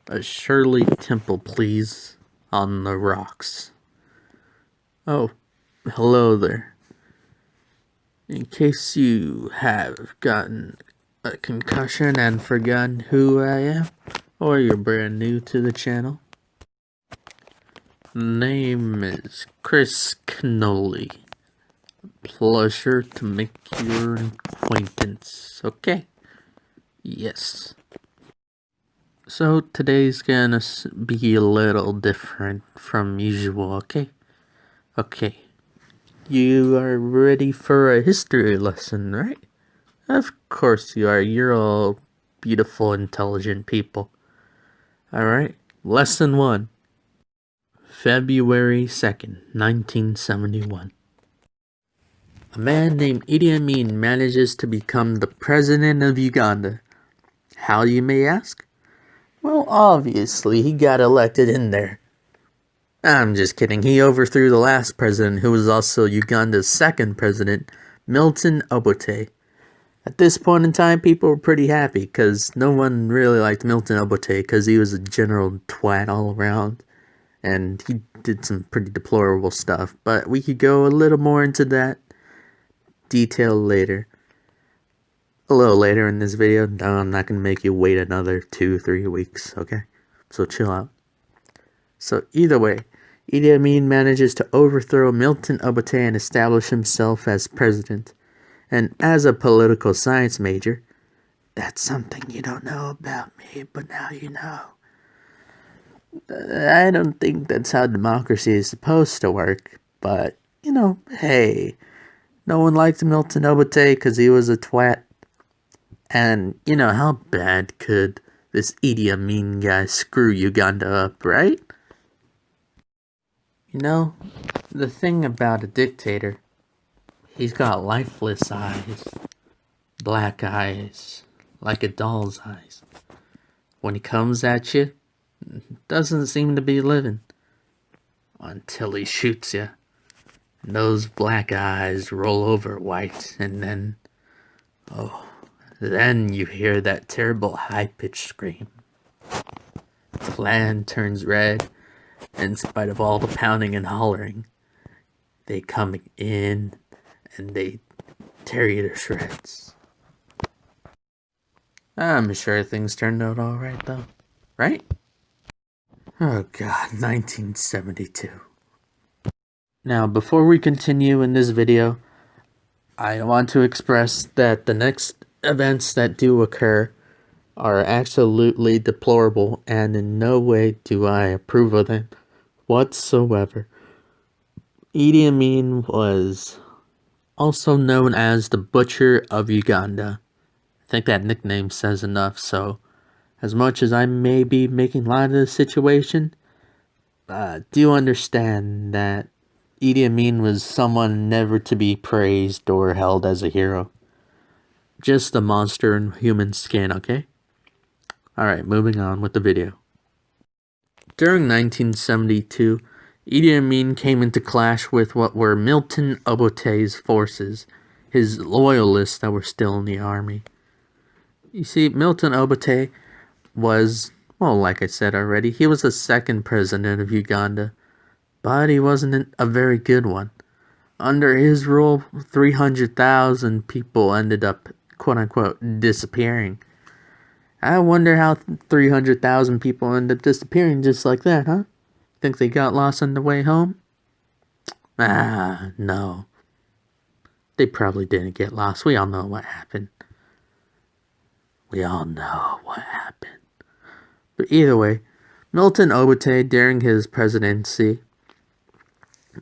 A Shirley Temple, please, on the rocks. Oh, hello there. In case you have gotten a concussion and forgotten who I am, or you're brand new to the channel, name is Chris Cannoli. Pleasure to make your acquaintance, okay? Yes. So today's gonna be a little different from usual, okay? Okay. You are ready for a history lesson, right? Of course you are. You're all beautiful, intelligent people. Alright, lesson 1. February 2nd, 1971. A man named Idi Amin manages to become the president of Uganda. How, you may ask? Well, obviously, he got elected in there. I'm just kidding. He overthrew the last president, who was also Uganda's second president, Milton Obote. At this point in time, people were pretty happy, because no one really liked Milton Obote, because he was a general twat all around, and he did some pretty deplorable stuff. But we could go a little more into that detail later. A little later in this video. No, I'm not going to make you wait another 2-3 weeks, okay? So chill out. So either way, Idi Amin manages to overthrow Milton Obote and establish himself as president. And as a political science major, that's something you don't know about me, but now you know. I don't think that's how democracy is supposed to work, but, hey, no one liked Milton Obote because he was a twat. And, how bad could this Idi Amin guy screw Uganda up, right? The thing about a dictator, he's got lifeless eyes, black eyes, like a doll's eyes. When he comes at you, doesn't seem to be living. Until he shoots you. And those black eyes roll over white, and then, then you hear that terrible high-pitched scream. The land turns red. In spite of all the pounding and hollering, they come in and they tear you to shreds. I'm sure things turned out alright though, right? Oh god, 1972. Now, before we continue in this video, I want to express that the next events that do occur are absolutely deplorable, and in no way do I approve of them whatsoever. Idi Amin was also known as the Butcher of Uganda. I think that nickname says enough, so as much as I may be making light of the situation, do understand that Idi Amin was someone never to be praised or held as a hero. Just a monster in human skin, okay? Alright, moving on with the video. During 1972, Idi Amin came into clash with what were Milton Obote's forces, his loyalists that were still in the army. You see, Milton Obote was, well, like I said already, he was the second president of Uganda, but he wasn't a very good one. Under his rule, 300,000 people ended up, quote-unquote, disappearing. I wonder how 300,000 people end up disappearing just like that, huh? Think they got lost on the way home? No. They probably didn't get lost. We all know what happened. But either way, Milton Obote, during his presidency,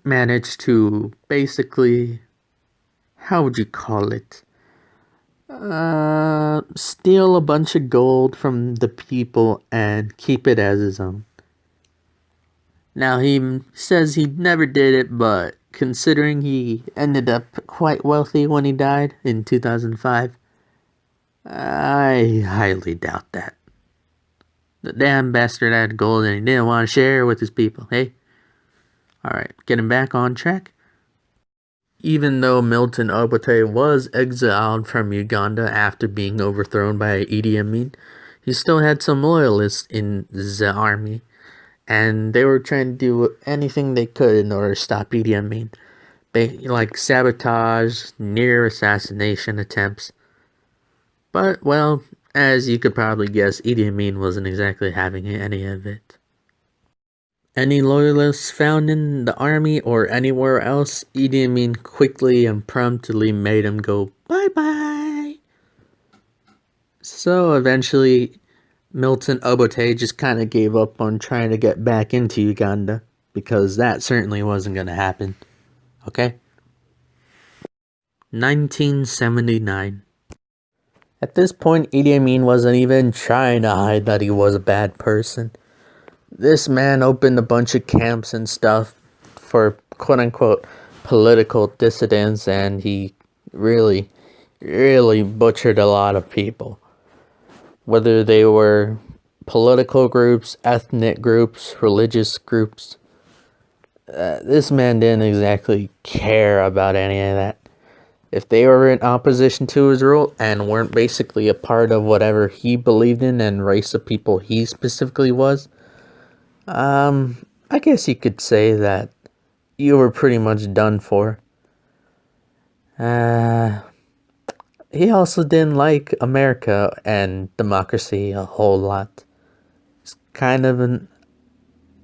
managed to basically, how would you call it? Steal a bunch of gold from the people and keep it as his own. Now, he says he never did it, but considering he ended up quite wealthy when he died in 2005, I highly doubt that. The damn bastard had gold and he didn't want to share it with his people, hey? Alright, getting back on track. Even though Milton Obote was exiled from Uganda after being overthrown by Idi Amin, he still had some loyalists in the army, and they were trying to do anything they could in order to stop Idi Amin. They like sabotage, near assassination attempts. But well, as you could probably guess, Idi Amin wasn't exactly having any of it. Any loyalists found in the army or anywhere else, Idi Amin quickly and promptly made them go bye-bye. So eventually, Milton Obote just kind of gave up on trying to get back into Uganda, because that certainly wasn't going to happen. Okay? 1979. At this point, Idi Amin wasn't even trying to hide that he was a bad person. This man opened a bunch of camps and stuff for quote-unquote political dissidents, and he really butchered a lot of people. Whether they were political groups, ethnic groups, religious groups. This man didn't exactly care about any of that. If they were in opposition to his rule and weren't basically a part of whatever he believed in and race of people he specifically was, I guess you could say that you were pretty much done for. He also didn't like America and democracy a whole lot. He's kind of an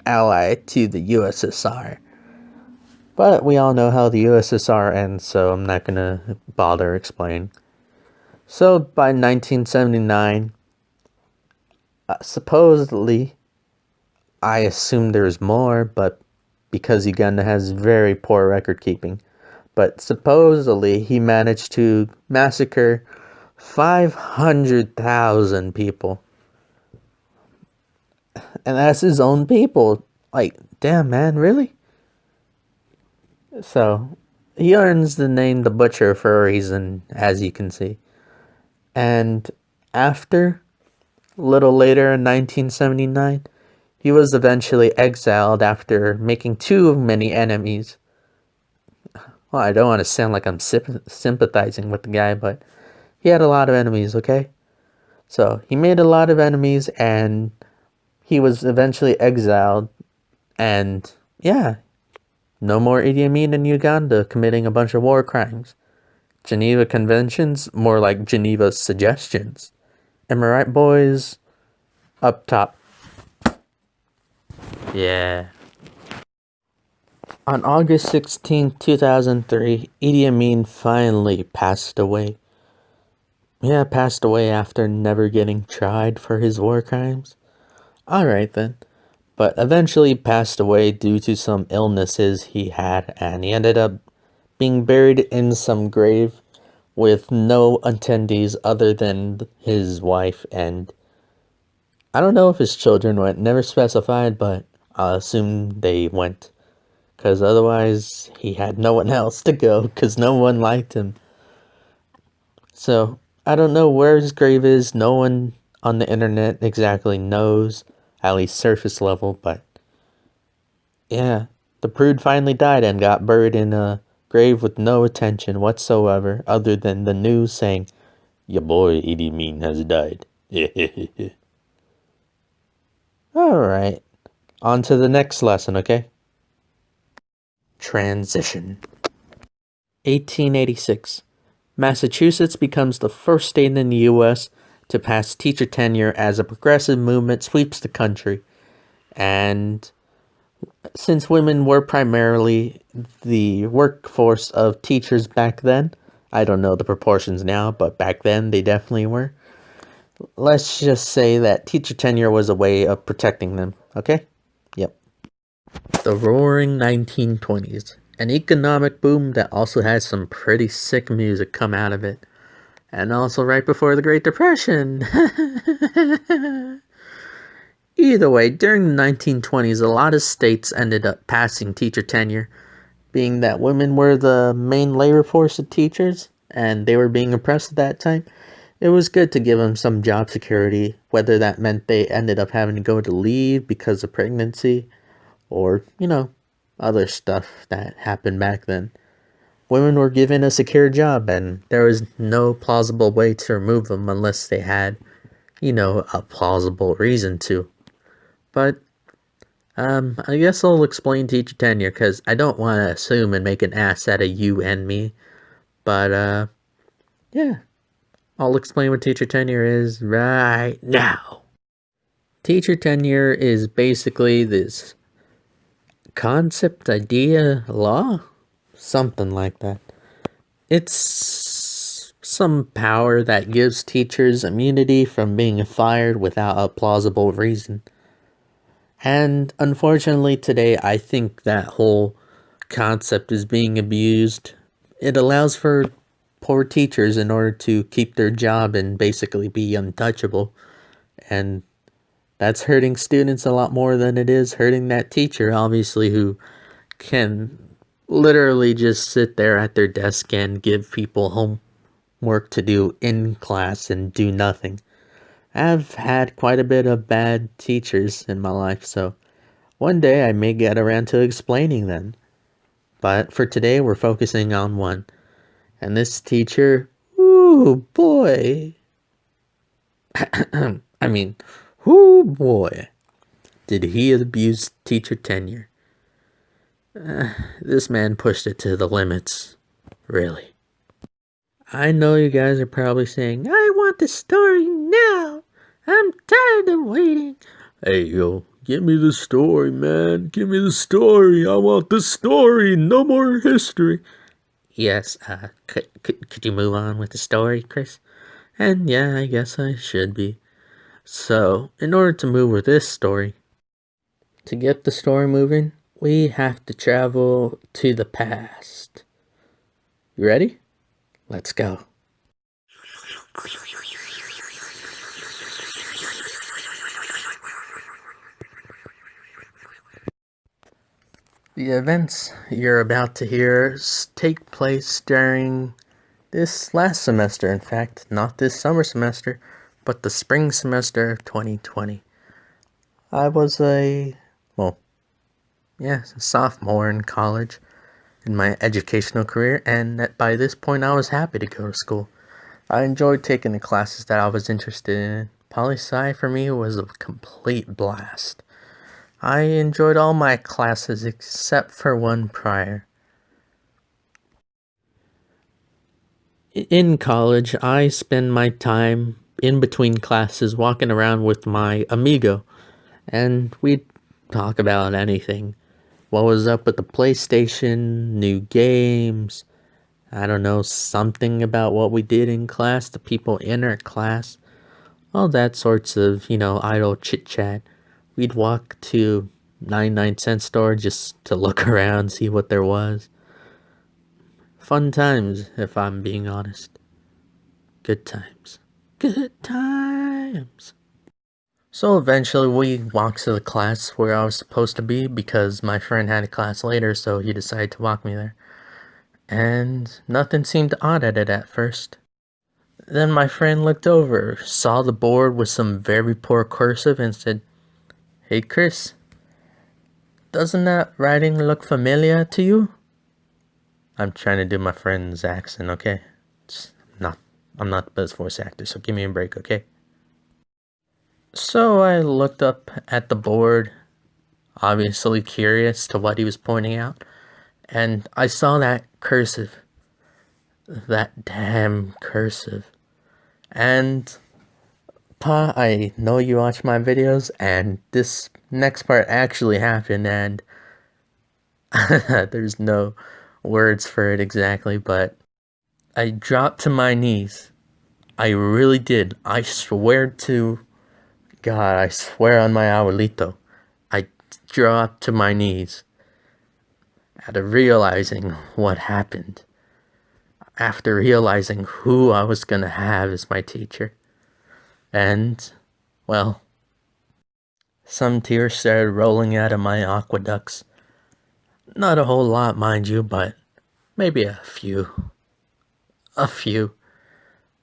ally to the USSR. But we all know how the USSR ends, so I'm not gonna bother explaining. So by 1979, supposedly, I assume there's more, but because Uganda has very poor record keeping, but supposedly he managed to massacre 500,000 people. And that's his own people. Like, damn, man, really? So, he earns the name the Butcher for a reason, as you can see. And after, a little later in 1979, he was eventually exiled after making too many enemies. Well, I don't want to sound like I'm sympathizing with the guy, but he had a lot of enemies, okay? So, he made a lot of enemies, and he was eventually exiled, and yeah, no more Idi Amin in Uganda committing a bunch of war crimes. Geneva Conventions, more like Geneva Suggestions. Am I right, boys? Up top. Yeah. On August 16, 2003, Idi Amin finally passed away. Yeah, passed away after never getting tried for his war crimes. Alright then. But eventually passed away due to some illnesses he had, and he ended up being buried in some grave with no attendees other than his wife, and I don't know if his children went, never specified, but I'll assume they went, because otherwise he had no one else to go, because no one liked him. So I don't know where his grave is. No one on the internet exactly knows, at least surface level, but yeah, the prude finally died and got buried in a grave with no attention whatsoever other than the news saying, "Your boy Idi Amin has died." Alright, on to the next lesson, okay? Transition. 1886. Massachusetts becomes the first state in the U.S. to pass teacher tenure as a progressive movement sweeps the country. And since women were primarily the workforce of teachers back then, I don't know the proportions now, but back then they definitely were. Let's just say that teacher tenure was a way of protecting them, okay? Yep. The roaring 1920s. An economic boom that also had some pretty sick music come out of it. And also right before the Great Depression. Either way, during the 1920s, a lot of states ended up passing teacher tenure, being that women were the main labor force of teachers, and they were being oppressed at that time. It was good to give them some job security, whether that meant they ended up having to go to leave because of pregnancy, or, other stuff that happened back then. Women were given a secure job, and there was no plausible way to remove them unless they had a plausible reason to. But I guess I'll explain teacher tenure because I don't want to assume and make an ass out of you and me. But yeah, I'll explain what teacher tenure is right now. Teacher tenure is basically this concept, idea, law, something like that. It's some power that gives teachers immunity from being fired without a plausible reason. And unfortunately today, I think that whole concept is being abused. It allows for poor teachers in order to keep their job and basically be untouchable. And that's hurting students a lot more than it is hurting that teacher, obviously, who can literally just sit there at their desk and give people homework to do in class and do nothing. I've had quite a bit of bad teachers in my life, so one day I may get around to explaining them. But for today, we're focusing on one. And this teacher, ooh boy. I mean, ooh boy. Did he abuse teacher tenure? This man pushed it to the limits. Really. I know you guys are probably saying, I want the story now. I'm tired of waiting. Hey, yo, give me the story, man. Give me the story. I want the story. No more history. Yes, could you move on with the story, Chris? And yeah, I guess I should be. So, in order to move with this story, to get the story moving, we have to travel to the past. You ready? Let's go. The events you're about to hear take place during this last semester, in fact, not this summer semester, but the spring semester of 2020. I was a sophomore in college in my educational career, and by this point I was happy to go to school. I enjoyed taking the classes that I was interested in. Poli-sci for me was a complete blast. I enjoyed all my classes except for one prior. In college, I spend my time in between classes walking around with my amigo, and we'd talk about anything. What was up with the PlayStation, new games, I don't know, something about what we did in class, the people in our class, all that sorts of, idle chit-chat. We'd walk to 99-cent store just to look around, see what there was. Fun times, if I'm being honest. Good times. Good times. So eventually we walked to the class where I was supposed to be because my friend had a class later, so he decided to walk me there. And nothing seemed odd at it at first. Then my friend looked over, saw the board with some very poor cursive and said, "Hey Chris, doesn't that writing look familiar to you?" I'm trying to do my friend's accent, okay? I'm not the best voice actor, so give me a break, okay? So I looked up at the board, obviously curious to what he was pointing out, and I saw that cursive. That damn cursive. And Pa, I know you watch my videos, and this next part actually happened, and there's no words for it exactly, but I dropped to my knees. I really did. I swear to God, I swear on my abuelito, I dropped to my knees after realizing what happened. After realizing who I was gonna have as my teacher. And, well, some tears started rolling out of my aqueducts. Not a whole lot, mind you, but maybe a few. A few.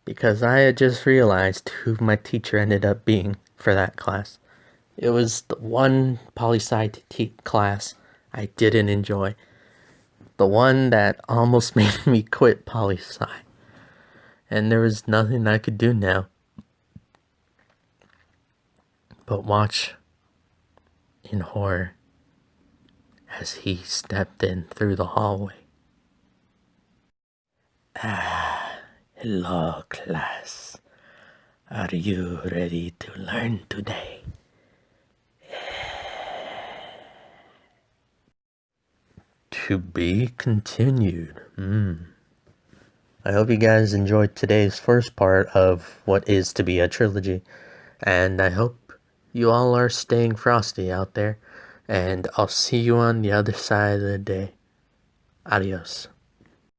Because I had just realized who my teacher ended up being for that class. It was the one poli-sci class I didn't enjoy. The one that almost made me quit poli-sci. And there was nothing I could do now. But watch in horror as he stepped in through the hallway. Hello, class. Are you ready to learn today? To be continued. I hope you guys enjoyed today's first part of what is to be a trilogy, and I hope you all are staying frosty out there, and I'll see you on the other side of the day. Adios.